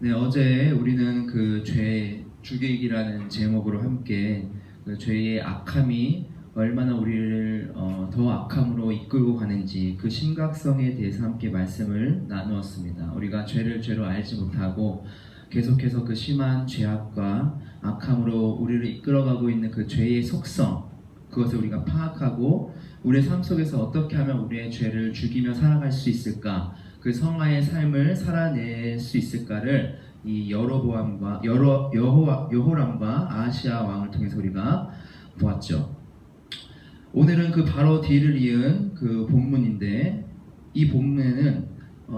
네, 어제 우리는 그 죄 죽이기라는 제목으로 함께 그 죄의 악함이 얼마나 우리를 더 악함으로 이끌고 가는지 그 심각성에 대해서 함께 말씀을 나누었습니다. 우리가 죄를 죄로 알지 못하고 계속해서 그 심한 죄악과 악함으로 우리를 이끌어가고 있는 그 죄의 속성, 그것을 우리가 파악하고 우리의 삶 속에서 어떻게 하면 우리의 죄를 죽이며 살아갈 수 있을까, 그 성화의 삶을 살아낼 수 있을까를 이 여호람과 아하시아 왕을 통해서 우리가 보았죠. 오늘은 그 바로 뒤를 이은 그 본문인데, 이 본문에는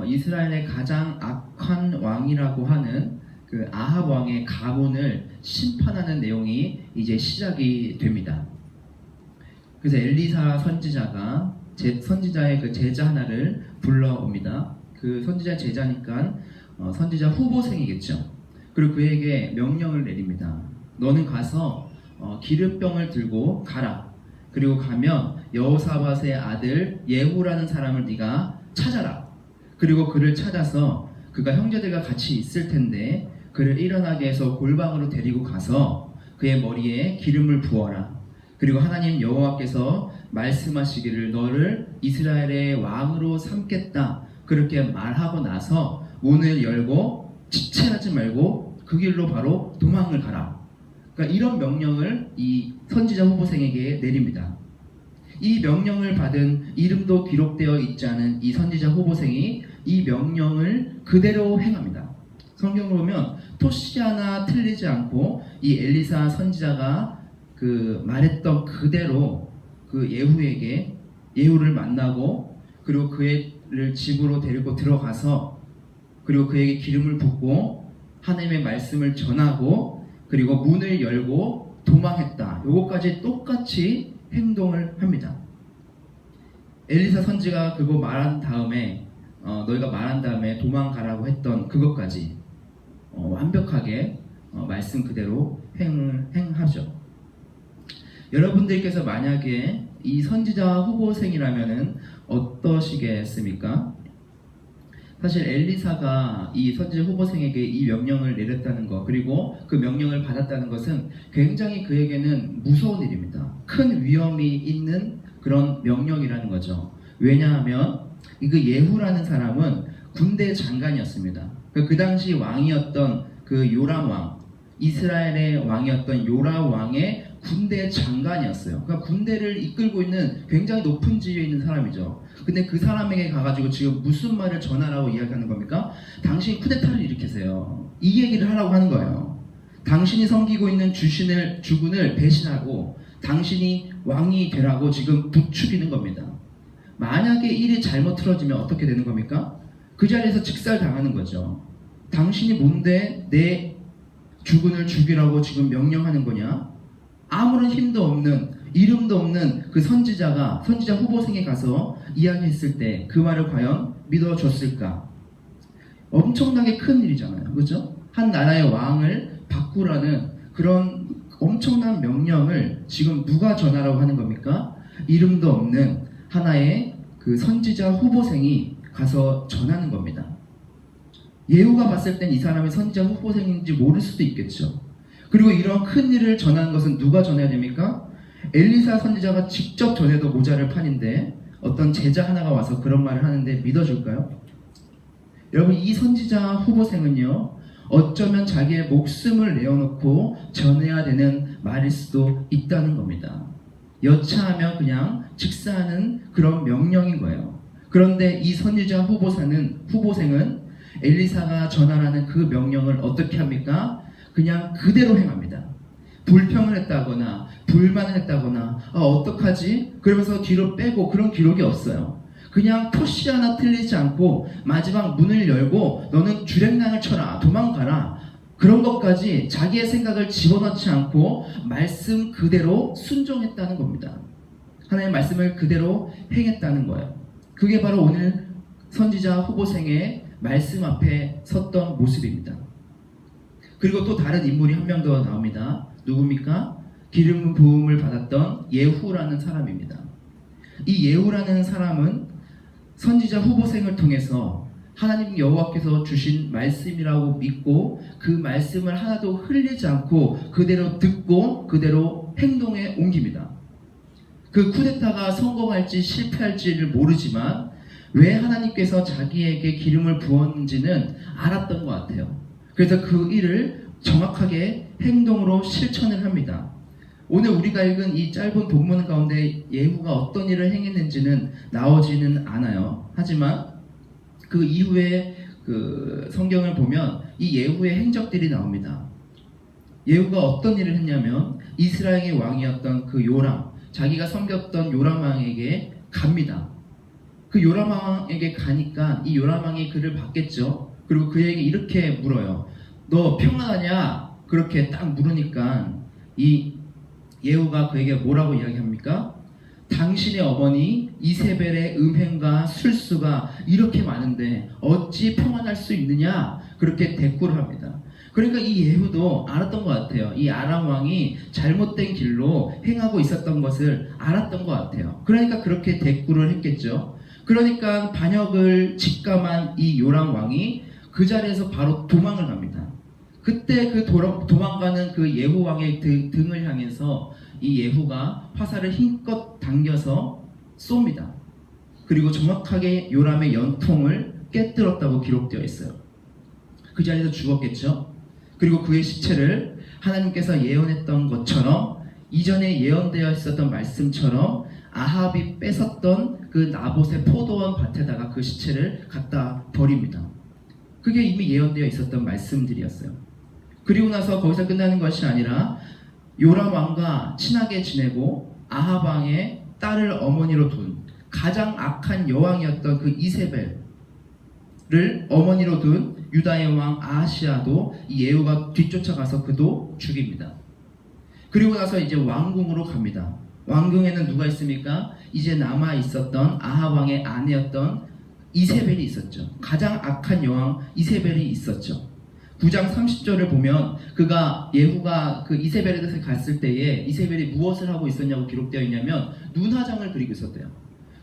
이스라엘의 가장 악한 왕이라고 하는 그 아합 왕의 가문을 심판하는 내용이 이제 시작이 됩니다. 그래서 엘리사 선지자가 선지자의 그 제자 하나를 불러옵니다. 그 선지자 제자니까 선지자 후보생이겠죠. 그리고 그에게 명령을 내립니다. 너는 가서 기름병을 들고 가라. 그리고 가면 여호사밧의 아들 예후라는 사람을 네가 찾아라. 그리고 그를 찾아서 그가 형제들과 같이 있을 텐데 그를 일어나게 해서 골방으로 데리고 가서 그의 머리에 기름을 부어라. 그리고 하나님 여호와께서 말씀하시기를 너를 이스라엘의 왕으로 삼겠다. 그렇게 말하고 나서 문을 열고 지체하지 말고 그 길로 바로 도망을 가라. 그러니까 이런 명령을 이 선지자 후보생에게 내립니다. 이 명령을 받은 이름도 기록되어 있지 않은 이 선지자 후보생이 이 명령을 그대로 행합니다. 성경을 보면 토시 하나 틀리지 않고 이 엘리사 선지자가 그 말했던 그대로 그 예후를 만나고 그리고 그를 집으로 데리고 들어가서 그리고 그에게 기름을 붓고 하나님의 말씀을 전하고 그리고 문을 열고 도망했다. 요것까지 똑같이 행동을 합니다. 엘리사 선지가 그거 말한 다음에 너희가 말한 다음에 도망가라고 했던 그것까지 완벽하게 말씀 그대로 행하죠. 여러분들께서 만약에 이 선지자 후보생이라면은 어떠시겠습니까? 사실 엘리사가 이 선지자 후보생에게 이 명령을 내렸다는 것, 그리고 그 명령을 받았다는 것은 굉장히 그에게는 무서운 일입니다. 큰 위험이 있는 그런 명령이라는 거죠. 왜냐하면 그 예후라는 사람은 군대 장관이었습니다. 그 당시 왕이었던 그 요람 왕, 이스라엘의 왕이었던 요람 왕의 군대 장관이었어요. 그러니까 군대를 이끌고 있는 굉장히 높은 지위에 있는 사람이죠. 근데 그 사람에게 가가지고 지금 무슨 말을 전하라고 이야기하는 겁니까? 당신이 쿠데타를 일으키세요. 이 얘기를 하라고 하는 거예요. 당신이 섬기고 있는 주군을 배신하고 당신이 왕이 되라고 지금 부추기는 겁니다. 만약에 일이 잘못 틀어지면 어떻게 되는 겁니까? 그 자리에서 직살당하는 거죠. 당신이 뭔데 내 주군을 죽이라고 지금 명령하는 거냐? 아무런 힘도 없는, 이름도 없는 그 선지자 후보생에 가서 이야기했을 때 그 말을 과연 믿어줬을까? 엄청나게 큰 일이잖아요. 그렇죠? 한 나라의 왕을 바꾸라는 그런 엄청난 명령을 지금 누가 전하라고 하는 겁니까? 이름도 없는 하나의 그 선지자 후보생이 가서 전하는 겁니다. 예후가 봤을 땐 이 사람이 선지자 후보생인지 모를 수도 있겠죠. 그리고 이런 큰 일을 전하는 것은 누가 전해야 됩니까? 엘리사 선지자가 직접 전해도 모자랄 판인데 어떤 제자 하나가 와서 그런 말을 하는데 믿어줄까요? 여러분, 이 선지자 후보생은요, 어쩌면 자기의 목숨을 내어놓고 전해야 되는 말일 수도 있다는 겁니다. 여차하면 그냥 직사하는 그런 명령인 거예요. 그런데 이 선지자 후보생은 엘리사가 전하라는 그 명령을 어떻게 합니까? 그냥 그대로 행합니다. 불평을 했다거나 불만을 했다거나 어떡하지? 그러면서 뒤로 빼고 그런 기록이 없어요. 그냥 토시 하나 틀리지 않고 마지막 문을 열고 너는 주랭랑을 쳐라, 도망가라, 그런 것까지 자기의 생각을 집어넣지 않고 말씀 그대로 순종했다는 겁니다. 하나님의 말씀을 그대로 행했다는 거예요. 그게 바로 오늘 선지자 후보생의 말씀 앞에 섰던 모습입니다. 그리고 또 다른 인물이 한 명 더 나옵니다. 누굽니까? 기름 부음을 받았던 예후라는 사람입니다. 이 예후라는 사람은 선지자 후보생을 통해서 하나님 여호와께서 주신 말씀이라고 믿고 그 말씀을 하나도 흘리지 않고 그대로 듣고 그대로 행동에 옮깁니다. 그 쿠데타가 성공할지 실패할지를 모르지만 왜 하나님께서 자기에게 기름을 부었는지는 알았던 것 같아요. 그래서 그 일을 정확하게 행동으로 실천을 합니다. 오늘 우리가 읽은 이 짧은 본문 가운데 예후가 어떤 일을 행했는지는 나오지는 않아요. 하지만 그 이후에 그 성경을 보면 이 예후의 행적들이 나옵니다. 예후가 어떤 일을 했냐면 이스라엘의 왕이었던 그 요람, 자기가 섬겼던 요람 왕에게 갑니다. 그 요람 왕에게 가니까 이 요람 왕이 그를 받겠죠. 그리고 그에게 이렇게 물어요. 너 평안하냐? 그렇게 딱 물으니까 이 예후가 그에게 뭐라고 이야기합니까? 당신의 어머니 이세벨의 음행과 술수가 이렇게 많은데 어찌 평안할 수 있느냐? 그렇게 대꾸를 합니다. 그러니까 이 예후도 알았던 것 같아요. 이 아람 왕이 잘못된 길로 행하고 있었던 것을 알았던 것 같아요. 그러니까 그렇게 대꾸를 했겠죠. 그러니까 반역을 직감한 이 요람 왕이 그 자리에서 바로 도망을 갑니다. 그때 그 도망가는 그 예후 왕의 등을 향해서 이 예후가 화살을 힘껏 당겨서 쏩니다. 그리고 정확하게 요람의 연통을 깨뜨렸다고 기록되어 있어요. 그 자리에서 죽었겠죠. 그리고 그의 시체를 하나님께서 예언했던 것처럼 이전에 예언되어 있었던 말씀처럼 아합이 뺏었던 그 나봇의 포도원 밭에다가 그 시체를 갖다 버립니다. 그게 이미 예언되어 있었던 말씀들이었어요. 그리고 나서 거기서 끝나는 것이 아니라 요람 왕과 친하게 지내고 아합 왕의 딸을 어머니로 둔 가장 악한 여왕이었던 그 이세벨을 어머니로 둔 유다의 왕 아하시아도 이 예후가 뒤쫓아가서 그도 죽입니다. 그리고 나서 이제 왕궁으로 갑니다. 왕궁에는 누가 있습니까? 이제 남아 있었던 아합 왕의 아내였던 이세벨이 있었죠. 가장 악한 여왕 이세벨이 있었죠. 9장 30절을 보면 그가 예후가 그 이세벨에 대해서 갔을 때에 이세벨이 무엇을 하고 있었냐고 기록되어 있냐면 눈화장을 그리고 있었대요.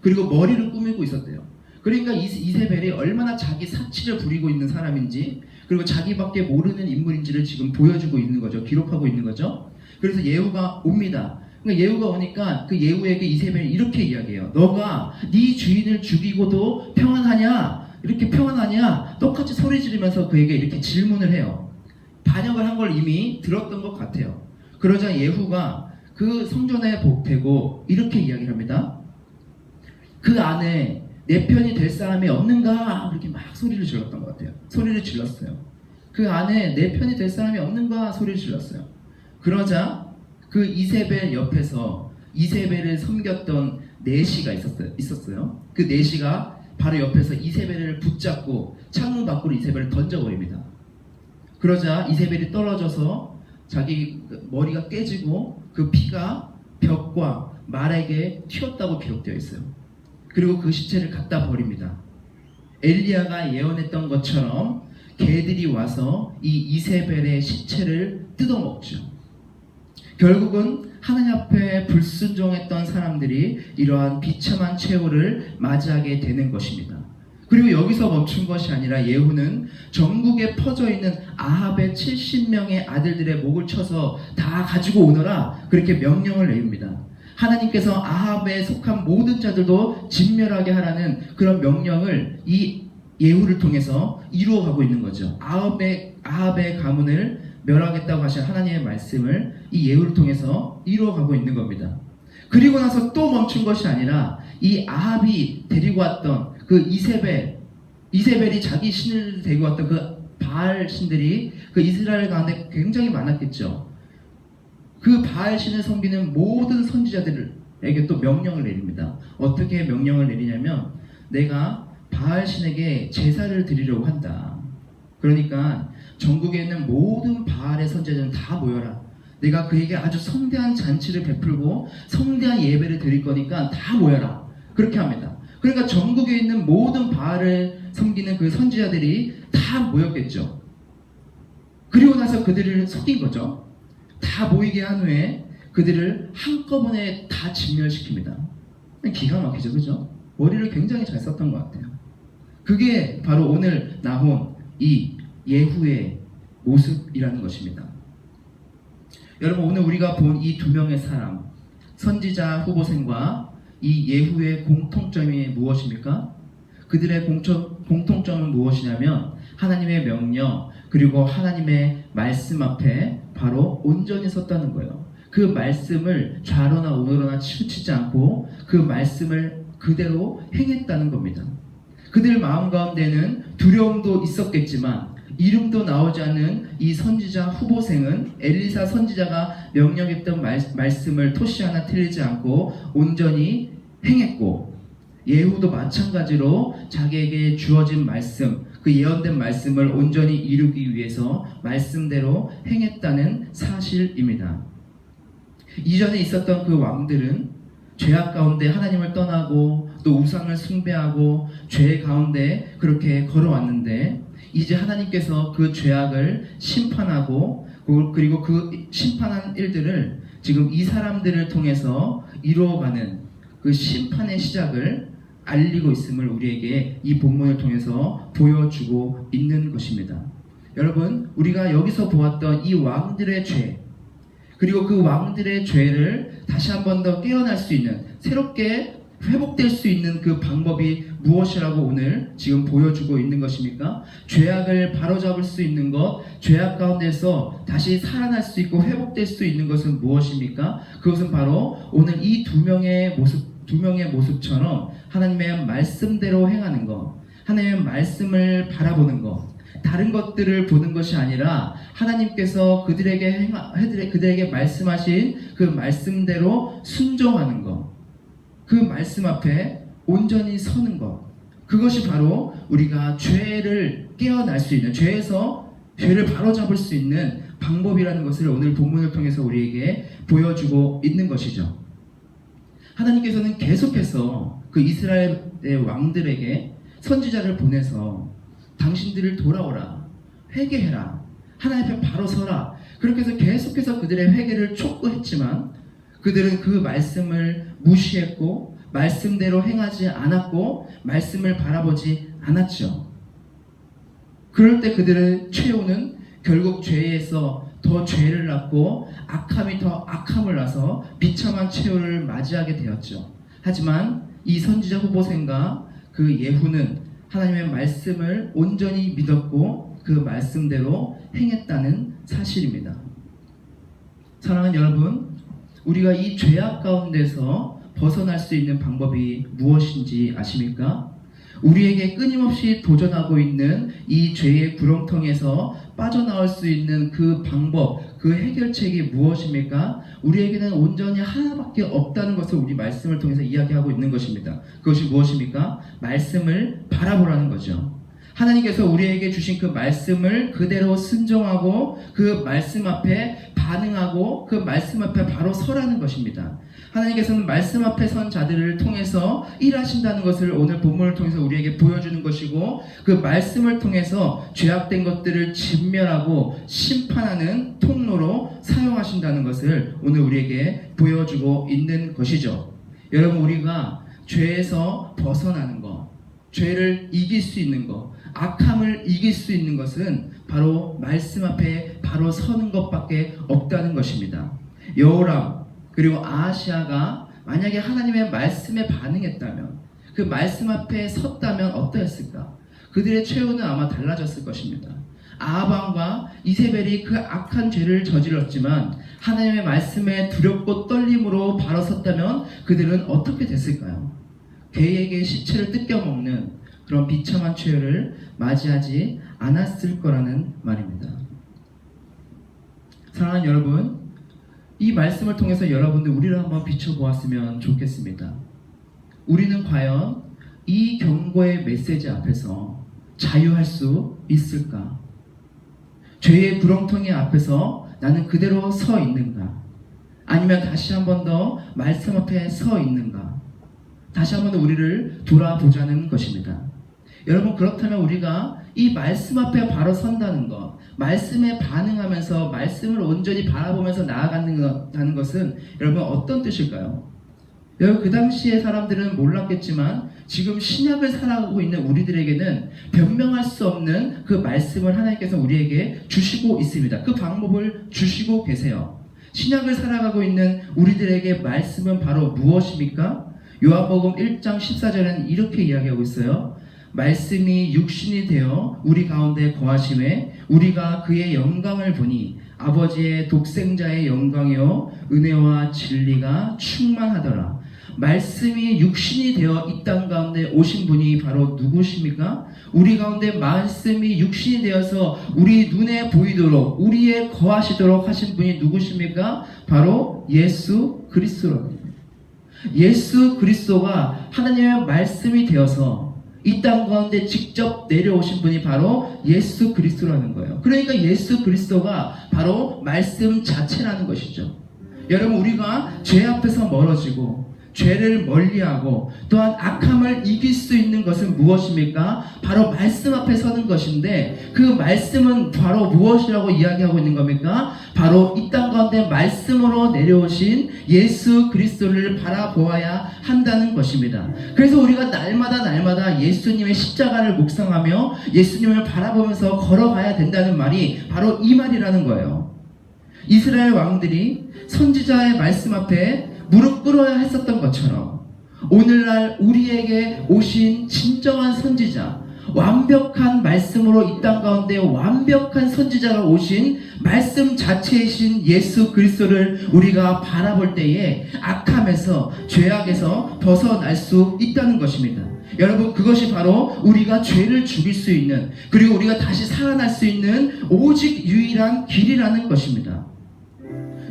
그리고 머리를 꾸미고 있었대요. 그러니까 이세벨이 얼마나 자기 사치를 부리고 있는 사람인지 그리고 자기밖에 모르는 인물인지를 지금 보여주고 있는 거죠. 기록하고 있는 거죠. 그래서 예후가 옵니다. 그러니까 예후가 오니까 그 예후에게 이세벨이 이렇게 이야기해요. 너가 네 주인을 죽이고도 평안하냐? 이렇게 평안하냐? 똑같이 소리 지르면서 그에게 이렇게 질문을 해요. 반역을 한 걸 이미 들었던 것 같아요. 그러자 예후가 그 성전에 대고 이렇게 이야기를 합니다. 그 안에 내 편이 될 사람이 없는가? 그렇게 막 소리를 질렀던 것 같아요. 소리를 질렀어요. 그 안에 내 편이 될 사람이 없는가? 소리를 질렀어요. 그러자 그 이세벨 옆에서 이세벨을 섬겼던 내시가 있었어요. 그 내시가 바로 옆에서 이세벨을 붙잡고 창문 밖으로 이세벨을 던져버립니다. 그러자 이세벨이 떨어져서 자기 머리가 깨지고 그 피가 벽과 말에게 튀었다고 기록되어 있어요. 그리고 그 시체를 갖다 버립니다. 엘리야가 예언했던 것처럼 개들이 와서 이 이세벨의 시체를 뜯어먹죠. 결국은 하나님 앞에 불순종했던 사람들이 이러한 비참한 최후를 맞이하게 되는 것입니다. 그리고 여기서 멈춘 것이 아니라 예후는 전국에 퍼져 있는 아합의 70명의 아들들의 목을 쳐서 다 가지고 오너라 그렇게 명령을 내립니다. 하나님께서 아합에 속한 모든 자들도 진멸하게 하라는 그런 명령을 이 예후를 통해서 이루어가고 있는 거죠. 아합의 가문을 멸하겠다고 하신 하나님의 말씀을 이 예후를 통해서 이루어가고 있는 겁니다. 그리고 나서 또 멈춘 것이 아니라 이 아합이 데리고 왔던 그 이세벨이 자기 신을 데리고 왔던 그 바알 신들이 그 이스라엘 가운데 굉장히 많았겠죠. 그 바알 신을 섬기는 모든 선지자들에게 또 명령을 내립니다. 어떻게 명령을 내리냐면 내가 바알 신에게 제사를 드리려고 한다. 그러니까 전국에 있는 모든 바알의 선지자들은 다 모여라. 내가 그에게 아주 성대한 잔치를 베풀고 성대한 예배를 드릴 거니까 다 모여라. 그렇게 합니다. 그러니까 전국에 있는 모든 바알을 섬기는 그 선지자들이 다 모였겠죠. 그리고 나서 그들을 속인 거죠. 다 모이게 한 후에 그들을 한꺼번에 다 진멸시킵니다. 기가 막히죠, 그죠? 머리를 굉장히 잘 썼던 것 같아요. 그게 바로 오늘 나온 이 예후의 모습이라는 것입니다. 여러분, 오늘 우리가 본 이 두 명의 사람, 선지자 후보생과 이 예후의 공통점이 무엇입니까? 그들의 공통점은 무엇이냐면 하나님의 명령 그리고 하나님의 말씀 앞에 바로 온전히 섰다는 거예요. 그 말씀을 좌로나 우로나 치우치지 않고 그 말씀을 그대로 행했다는 겁니다. 그들 마음 가운데는 두려움도 있었겠지만 이름도 나오지 않는 이 선지자 후보생은 엘리사 선지자가 명령했던 말씀을 토시 하나 틀리지 않고 온전히 행했고, 예후도 마찬가지로 자기에게 주어진 말씀, 그 예언된 말씀을 온전히 이루기 위해서 말씀대로 행했다는 사실입니다. 이전에 있었던 그 왕들은 죄악 가운데 하나님을 떠나고 또 우상을 숭배하고 죄 가운데 그렇게 걸어왔는데, 이제 하나님께서 그 죄악을 심판하고 그리고 그 심판한 일들을 지금 이 사람들을 통해서 이루어가는 그 심판의 시작을 알리고 있음을 우리에게 이 본문을 통해서 보여주고 있는 것입니다. 여러분, 우리가 여기서 보았던 이 왕들의 죄, 그리고 그 왕들의 죄를 다시 한 번 더 깨어날 수 있는, 새롭게 회복될 수 있는 그 방법이 무엇이라고 오늘 지금 보여주고 있는 것입니까? 죄악을 바로잡을 수 있는 것, 죄악 가운데서 다시 살아날 수 있고 회복될 수 있는 것은 무엇입니까? 그것은 바로 오늘 이 두 명의 모습처럼 하나님의 말씀대로 행하는 것, 하나님의 말씀을 바라보는 것, 다른 것들을 보는 것이 아니라 하나님께서 그들에게 말씀하신 그 말씀대로 순종하는 것, 그 말씀 앞에 온전히 서는 것, 그것이 바로 우리가 죄를 깨어날 수 있는, 죄를 바로잡을 수 있는 방법이라는 것을 오늘 본문을 통해서 우리에게 보여주고 있는 것이죠. 하나님께서는 계속해서 그 이스라엘의 왕들에게 선지자를 보내서 당신들을 돌아오라, 회개해라, 하나님 앞에 바로 서라, 그렇게 해서 계속해서 그들의 회개를 촉구했지만 그들은 그 말씀을 무시했고 말씀대로 행하지 않았고 말씀을 바라보지 않았죠. 그럴 때 그들의 최후는 결국 죄에서 더 죄를 낳고 악함이 더 악함을 낳아서 비참한 최후를 맞이하게 되었죠. 하지만 이 선지자 후보생과 그 예후는 하나님의 말씀을 온전히 믿었고 그 말씀대로 행했다는 사실입니다. 사랑하는 여러분, 우리가 이 죄악 가운데서 벗어날 수 있는 방법이 무엇인지 아십니까? 우리에게 끊임없이 도전하고 있는 이 죄의 구렁텅이에서 빠져나올 수 있는 그 방법, 그 해결책이 무엇입니까? 우리에게는 온전히 하나밖에 없다는 것을 우리 말씀을 통해서 이야기하고 있는 것입니다. 그것이 무엇입니까? 말씀을 바라보라는 거죠. 하나님께서 우리에게 주신 그 말씀을 그대로 순종하고 그 말씀 앞에 반응하고 그 말씀 앞에 바로 서라는 것입니다. 하나님께서는 말씀 앞에 선 자들을 통해서 일하신다는 것을 오늘 본문을 통해서 우리에게 보여주는 것이고, 그 말씀을 통해서 죄악된 것들을 진멸하고 심판하는 통로로 사용하신다는 것을 오늘 우리에게 보여주고 있는 것이죠. 여러분, 우리가 죄에서 벗어나는 것, 죄를 이길 수 있는 것, 악함을 이길 수 있는 것은 바로 말씀 앞에 바로 서는 것밖에 없다는 것입니다. 여호람 그리고 아하시아가 만약에 하나님의 말씀에 반응했다면, 그 말씀 앞에 섰다면 어떠했을까? 그들의 최후는 아마 달라졌을 것입니다. 아합왕과 이세벨이 그 악한 죄를 저질렀지만 하나님의 말씀에 두렵고 떨림으로 바로 섰다면 그들은 어떻게 됐을까요? 개에게 시체를 뜯겨먹는 그런 비참한 최후를 맞이하지 않았을 거라는 말입니다. 사랑하는 여러분, 이 말씀을 통해서 여러분들 우리를 한번 비춰보았으면 좋겠습니다. 우리는 과연 이 경고의 메시지 앞에서 자유할 수 있을까? 죄의 구렁텅이 앞에서 나는 그대로 서 있는가? 아니면 다시 한 번 더 말씀 앞에 서 있는가? 다시 한 번 더 우리를 돌아보자는 것입니다. 여러분, 그렇다면 우리가 이 말씀 앞에 바로 선다는 것, 말씀에 반응하면서 말씀을 온전히 바라보면서 나아가는 것은 여러분 어떤 뜻일까요? 여러분, 그 당시의 사람들은 몰랐겠지만 지금 신약을 살아가고 있는 우리들에게는 변명할 수 없는 그 말씀을 하나님께서 우리에게 주시고 있습니다. 그 방법을 주시고 계세요. 신약을 살아가고 있는 우리들에게 말씀은 바로 무엇입니까? 요한복음 1장 14절에는 이렇게 이야기하고 있어요. 말씀이 육신이 되어 우리 가운데 거하심에 우리가 그의 영광을 보니 아버지의 독생자의 영광이요 은혜와 진리가 충만하더라. 말씀이 육신이 되어 이 땅 가운데 오신 분이 바로 누구십니까? 우리 가운데 말씀이 육신이 되어서 우리 눈에 보이도록 우리에 거하시도록 하신 분이 누구십니까? 바로 예수 그리스도입니다. 예수 그리스도가 하나님의 말씀이 되어서 이 땅 가운데 직접 내려오신 분이 바로 예수 그리스도라는 거예요. 그러니까 예수 그리스도가 바로 말씀 자체라는 것이죠. 여러분, 우리가 죄 앞에서 멀어지고 죄를 멀리하고 또한 악함을 이길 수 있는 것은 무엇입니까? 바로 말씀 앞에 서는 것인데, 그 말씀은 바로 무엇이라고 이야기하고 있는 겁니까? 바로 이 땅 가운데 말씀으로 내려오신 예수 그리스도를 바라보아야 한다는 것입니다. 그래서 우리가 날마다 예수님의 십자가를 묵상하며 예수님을 바라보면서 걸어가야 된다는 말이 바로 이 말이라는 거예요. 이스라엘 왕들이 선지자의 말씀 앞에 무릎 꿇어야 했었던 것처럼 오늘날 우리에게 오신 진정한 선지자, 완벽한 말씀으로 이 땅 가운데 완벽한 선지자가 오신 말씀 자체이신 예수 그리스도를 우리가 바라볼 때에 악함에서, 죄악에서 벗어날 수 있다는 것입니다. 여러분, 그것이 바로 우리가 죄를 죽일 수 있는, 그리고 우리가 다시 살아날 수 있는 오직 유일한 길이라는 것입니다.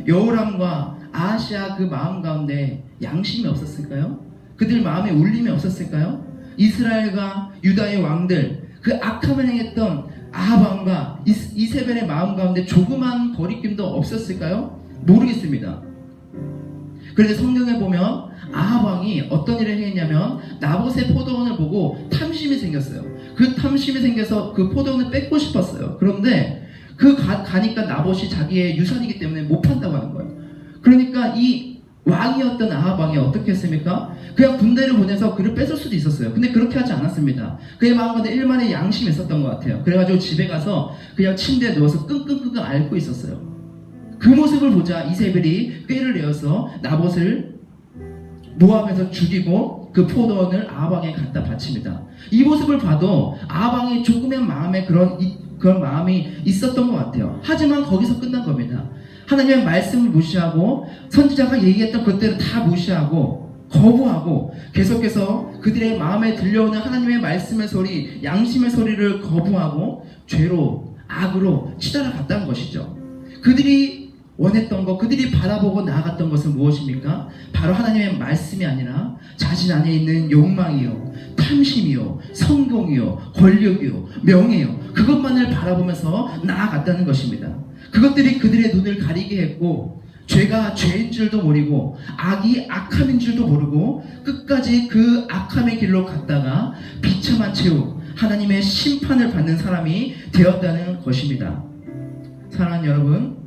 여호람과 아하시아 그 마음 가운데 양심이 없었을까요? 그들 마음에 울림이 없었을까요? 이스라엘과 유다의 왕들, 그 악함을 행했던 아합 왕과 이세벨의 마음 가운데 조그만 거리낌도 없었을까요? 모르겠습니다. 그런데 성경에 보면 아합 왕이 어떤 일을 했냐면 나봇의 포도원을 보고 탐심이 생겼어요. 그 탐심이 생겨서 그 포도원을 뺏고 싶었어요. 그런데 가니까 나봇이 자기의 유산이기 때문에 못 판다고 하는 거예요. 그러니까 이 왕이었던 아합 왕이 어떻게 했습니까? 그냥 군대를 보내서 그를 뺏을 수도 있었어요. 근데 그렇게 하지 않았습니다. 그의 마음가운데 일만의 양심이 있었던 것 같아요. 그래가지고 집에 가서 그냥 침대에 누워서 끙끙끙끙 앓고 있었어요. 그 모습을 보자 이세벨이 꾀를 내어서 나봇을 모함해서 죽이고 그 포도원을 아합 왕에 갖다 바칩니다. 이 모습을 봐도 아합 왕이 조금의 마음에 그런 마음이 있었던 것 같아요. 하지만 거기서 끝난 겁니다. 하나님의 말씀을 무시하고 선지자가 얘기했던 것들을 다 무시하고 거부하고 계속해서 그들의 마음에 들려오는 하나님의 말씀의 소리, 양심의 소리를 거부하고 죄로, 악으로 치달아갔다는 것이죠. 그들이 원했던 것, 그들이 바라보고 나아갔던 것은 무엇입니까? 바로 하나님의 말씀이 아니라 자신 안에 있는 욕망이요, 탐심이요, 성공이요, 권력이요, 명예요, 그것만을 바라보면서 나아갔다는 것입니다. 그것들이 그들의 눈을 가리게 했고, 죄가 죄인 줄도 모르고 악이 악함인 줄도 모르고 끝까지 그 악함의 길로 갔다가 비참한 채로 하나님의 심판을 받는 사람이 되었다는 것입니다. 사랑하는 여러분,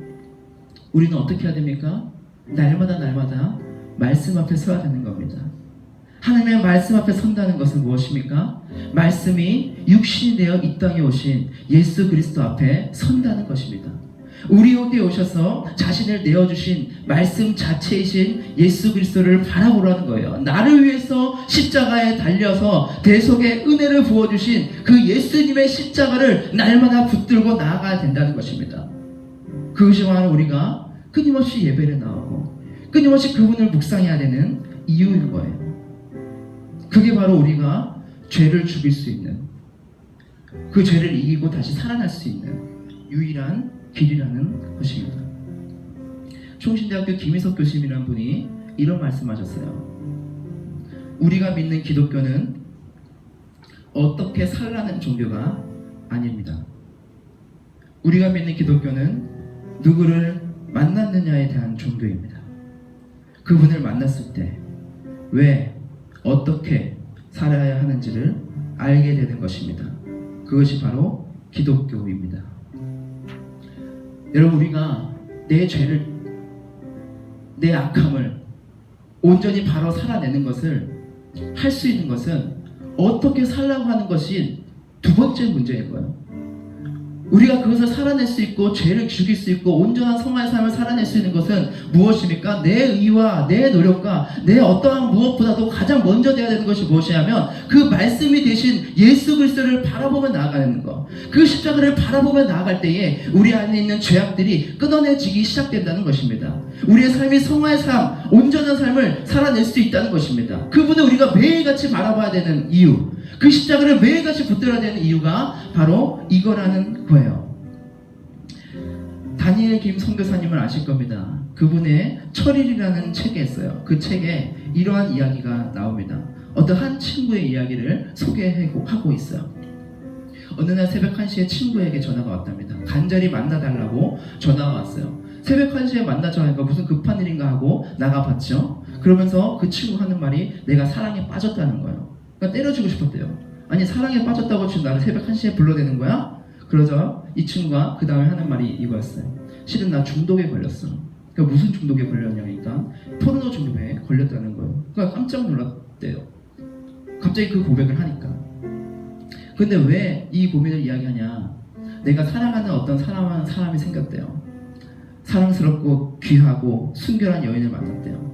우리는 어떻게 해야 됩니까? 날마다 말씀 앞에 서야 되는 겁니다. 하나님의 말씀 앞에 선다는 것은 무엇입니까? 말씀이 육신이 되어 이 땅에 오신 예수 그리스도 앞에 선다는 것입니다. 우리에게 오셔서 자신을 내어주신 말씀 자체이신 예수 그리스도를 바라보라는 거예요. 나를 위해서 십자가에 달려서 대속의 은혜를 부어주신 그 예수님의 십자가를 날마다 붙들고 나아가야 된다는 것입니다. 그것이 바로 우리가 끊임없이 예배를 나오고 끊임없이 그분을 묵상해야 되는 이유인 거예요. 그게 바로 우리가 죄를 죽일 수 있는, 그 죄를 이기고 다시 살아날 수 있는 유일한 길이라는 것입니다. 총신대학교 김희석 교수님이라는 분이 이런 말씀하셨어요. 우리가 믿는 기독교는 어떻게 살라는 종교가 아닙니다. 우리가 믿는 기독교는 누구를 만났느냐에 대한 종교입니다. 그분을 만났을 때 왜, 어떻게 살아야 하는지를 알게 되는 것입니다. 그것이 바로 기독교입니다. 여러분, 우리가 내 죄를, 내 악함을 온전히 바로 살아내는 것을 할 수 있는 것은 어떻게 살라고 하는 것이 두 번째 문제인 거예요. 우리가 그것을 살아낼 수 있고 죄를 죽일 수 있고 온전한 성화의 삶을 살아낼 수 있는 것은 무엇입니까? 내 의와 내 노력과 내 어떠한 무엇보다도 가장 먼저 되어야 되는 것이 무엇이냐면 그 말씀이 되신 예수 그리스도를 바라보며 나아가는 것. 그 십자가를 바라보며 나아갈 때에 우리 안에 있는 죄악들이 끊어내지기 시작된다는 것입니다. 우리의 삶이 성화의 삶, 온전한 삶을 살아낼 수 있다는 것입니다. 그분을 우리가 매일같이 바라봐야 되는 이유, 그 십자가를 매일같이 붙들어야 되는 이유가 바로 이거라는 거예요. 다니엘 김 선교사님을 아실 겁니다. 그분의 철일이라는 책에 있어요. 그 책에 이러한 이야기가 나옵니다. 어떤 한 친구의 이야기를 소개하고 있어요. 어느 날 새벽 1시에 친구에게 전화가 왔답니다. 간절히 만나달라고 전화가 왔어요. 새벽 1시에 만나자니까 무슨 급한 일인가 하고 나가봤죠. 그러면서 그 친구가 하는 말이 내가 사랑에 빠졌다는 거예요. 그러니까 때려주고 싶었대요. 아니 사랑에 빠졌다고 지금 나를 새벽 1시에 불러대는 거야? 그러자 이 친구가 그 다음에 하는 말이 이거였어요. 실은 나 중독에 걸렸어. 그러니까 무슨 중독에 걸렸냐니까 포르노 중독에 걸렸다는 거예요. 그러니까 깜짝 놀랐대요. 갑자기 그 고백을 하니까. 근데 왜 이 고민을 이야기하냐? 내가 사랑하는 어떤 사람이 생겼대요. 사랑스럽고 귀하고 순결한 여인을 만났대요.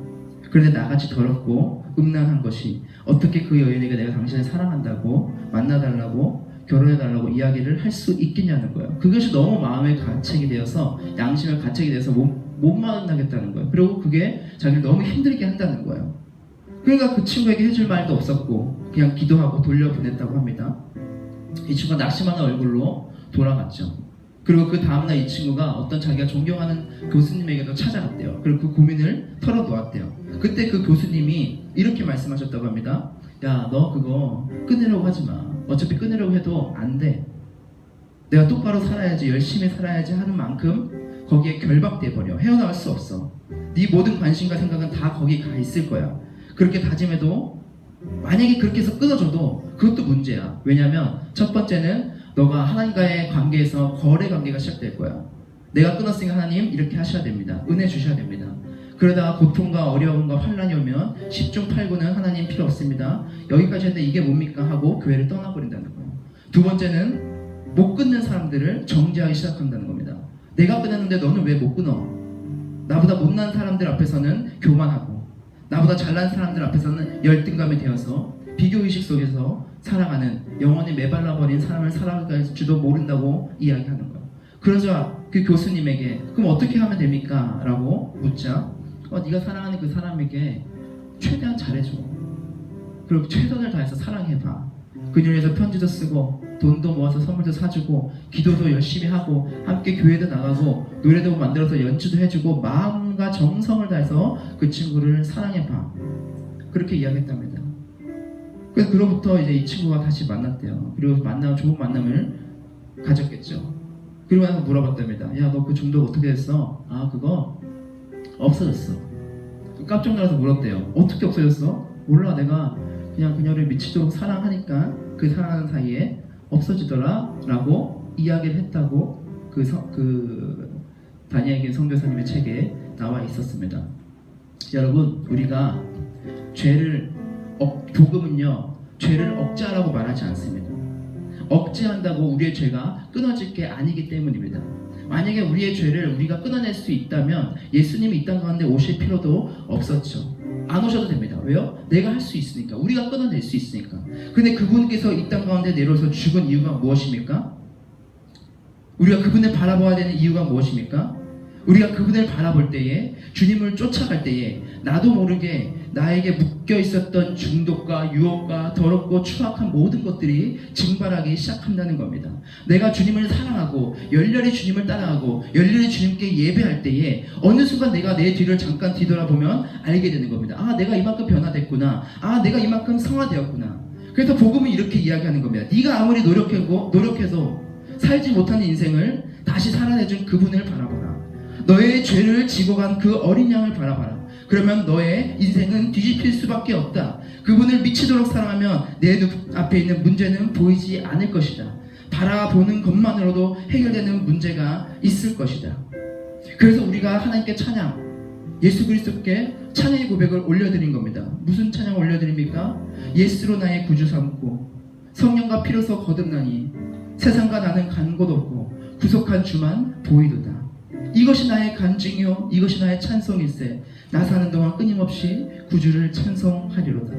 그런데 나같이 더럽고 음란한 것이 어떻게 그 여인에게 내가 당신을 사랑한다고 만나달라고 결혼해달라고 이야기를 할 수 있겠냐는 거예요. 그것이 너무 마음에 가책이 되어서 양심에 가책이 돼서 못 만나겠다는 거예요. 그리고 그게 자기를 너무 힘들게 한다는 거예요. 그러니까 그 친구에게 해줄 말도 없었고 그냥 기도하고 돌려보냈다고 합니다. 이 친구가 낙심하는 얼굴로 돌아갔죠. 그리고 그 다음날 이 친구가 어떤 자기가 존경하는 교수님에게도 찾아갔대요. 그리고 그 고민을 털어놓았대요. 그때 그 교수님이 이렇게 말씀하셨다고 합니다. 야, 너 그거 끊으려고 하지 마. 어차피 끊으려고 해도 안 돼. 내가 똑바로 살아야지, 열심히 살아야지 하는 만큼 거기에 결박돼 버려. 헤어나올 수 없어. 네 모든 관심과 생각은 다 거기 가 있을 거야. 그렇게 다짐해도 만약에 그렇게 해서 끊어져도 그것도 문제야. 왜냐면 첫 번째는 너가 하나님과의 관계에서 거래 관계가 시작될 거야. 내가 끊었으니까 하나님 이렇게 하셔야 됩니다. 은혜 주셔야 됩니다. 그러다가 고통과 어려움과 환난이 오면 10중 8구는 하나님 필요 없습니다. 여기까지 했는데 이게 뭡니까? 하고 교회를 떠나버린다는 거예요. 두 번째는 못 끊는 사람들을 정죄하기 시작한다는 겁니다. 내가 끊었는데 너는 왜 못 끊어? 나보다 못난 사람들 앞에서는 교만하고 나보다 잘난 사람들 앞에서는 열등감이 되어서 비교의식 속에서 살아가는 영원히 메발라버린 사람을 살아갈지도 모른다고 이야기하는 거예요. 그러자 그 교수님에게 그럼 어떻게 하면 됩니까? 라고 묻자 네가 사랑하는 그 사람에게 최대한 잘해줘. 그리고 최선을 다해서 사랑해봐. 그녀를 위해서 편지도 쓰고 돈도 모아서 선물도 사주고 기도도 열심히 하고 함께 교회도 나가고 노래도 만들어서 연주도 해주고 마음과 정성을 다해서 그 친구를 사랑해봐. 그렇게 이야기했답니다. 그래서 그로부터 이제 이 친구가 다시 만났대요. 그리고 좋은 만남을 가졌겠죠. 그리고 나서 물어봤답니다. 야, 너 그 중독 어떻게 됐어? 아, 그거 없어졌어. 깜짝 놀라서 물었대요. 어떻게 없어졌어? 몰라, 내가 그냥 그녀를 미치도록 사랑하니까 그 사랑하는 사이에 없어지더라 라고 이야기를 했다고 그 다니엘 김 선교사님의 책에 나와 있었습니다. 여러분, 우리가 복음은요, 죄를 억제하라고 말하지 않습니다. 억제한다고 우리의 죄가 끊어질 게 아니기 때문입니다. 만약에 우리의 죄를 우리가 끊어낼 수 있다면 예수님이 이 땅 가운데 오실 필요도 없었죠. 안 오셔도 됩니다. 왜요? 내가 할 수 있으니까. 우리가 끊어낼 수 있으니까. 근데 그분께서 이 땅 가운데 내려오셔서 죽은 이유가 무엇입니까? 우리가 그분을 바라봐야 되는 이유가 무엇입니까? 우리가 그분을 바라볼 때에, 주님을 쫓아갈 때에 나도 모르게 나에게 묶여 있었던 중독과 유혹과 더럽고 추악한 모든 것들이 증발하기 시작한다는 겁니다. 내가 주님을 사랑하고 열렬히 주님을 따라가고 열렬히 주님께 예배할 때에 어느 순간 내가 내 뒤를 잠깐 뒤돌아보면 알게 되는 겁니다. 아, 내가 이만큼 변화됐구나. 아, 내가 이만큼 성화되었구나. 그래서 복음은 이렇게 이야기하는 겁니다. 네가 아무리 노력해서 살지 못하는 인생을 다시 살아내준 그분을 바라봐라. 너의 죄를 지고 간 그 어린 양을 바라봐라. 그러면 너의 인생은 뒤집힐 수밖에 없다. 그분을 미치도록 사랑하면 내 앞에 있는 문제는 보이지 않을 것이다. 바라보는 것만으로도 해결되는 문제가 있을 것이다. 그래서 우리가 하나님께 찬양, 예수 그리스도께 찬양의 고백을 올려드린 겁니다. 무슨 찬양 올려드립니까? 예수로 나의 구주 삼고 성령과 피로서 거듭나니 세상과 나는 간 곳 없고 구속한 주만 보이도다. 이것이 나의 간증이요 이것이 나의 찬송일세. 나 사는 동안 끊임없이 구주를 찬송하리로다.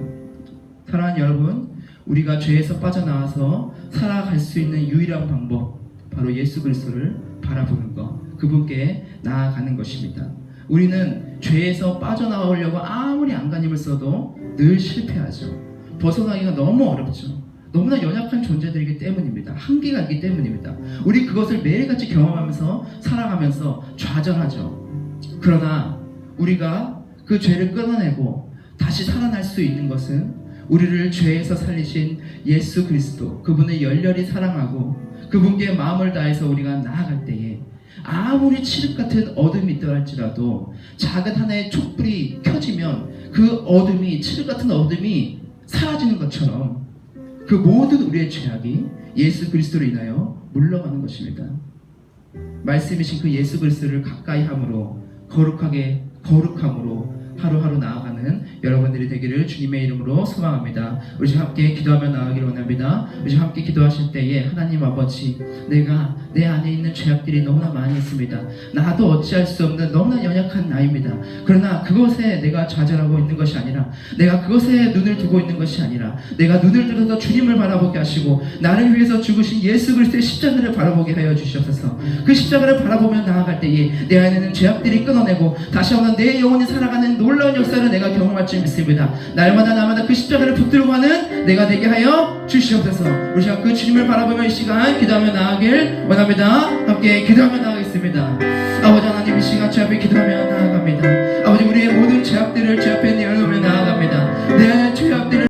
사랑하는 여러분, 우리가 죄에서 빠져나와서 살아갈 수 있는 유일한 방법, 바로 예수 그리스도를 바라보는 것, 그분께 나아가는 것입니다. 우리는 죄에서 빠져나오려고 아무리 안간힘을 써도 늘 실패하죠. 벗어나기가 너무 어렵죠. 너무나 연약한 존재들이기 때문입니다. 한계가 있기 때문입니다. 우리 그것을 매일같이 경험하면서 살아가면서 좌절하죠. 그러나 우리가 그 죄를 끊어내고 다시 살아날 수 있는 것은 우리를 죄에서 살리신 예수 그리스도, 그분을 열렬히 사랑하고 그분께 마음을 다해서 우리가 나아갈 때에 아무리 칠흑 같은 어둠이 있다 할지라도 작은 하나의 촛불이 켜지면 그 어둠이, 칠흑 같은 어둠이 사라지는 것처럼 그 모든 우리의 죄악이 예수 그리스도로 인하여 물러가는 것입니다. 말씀이신 그 예수 그리스도를 가까이 함으로 거룩함으로 하루하루 나아가는 여러분들이 되기를 주님의 이름으로 소망합니다. 우리 지금 함께 기도하며 나아가기를 원합니다. 우리 지금 함께 기도하실 때에 하나님 아버지, 내가 내 안에 있는 죄악들이 너무나 많이 있습니다. 나도 어찌할 수 없는 너무나 연약한 나입니다. 그러나 그것에 내가 좌절하고 있는 것이 아니라, 내가 그것에 눈을 두고 있는 것이 아니라, 내가 눈을 들어서 주님을 바라보게 하시고 나를 위해서 죽으신 예수 그리스도의 십자가를 바라보게 하여 주시옵소서. 그 십자가를 바라보며 나아갈 때에 내 안에 있는 죄악들이 끊어내고 다시 한번 내 영혼이 살아가는 놀라운 역사를 내가 경험할 줄 믿습니다. 날마다 나마다 그 십자가를 붙들고 가는 내가 되게 하여 주시옵소서. 우리 시간 그 주님을 바라보며 이 시간 기도하며 나아가길 원합니다. 함께 기도하며 나아가겠습니다. 아버지 하나님, 이 시간 주 앞에 기도하며 나아갑니다.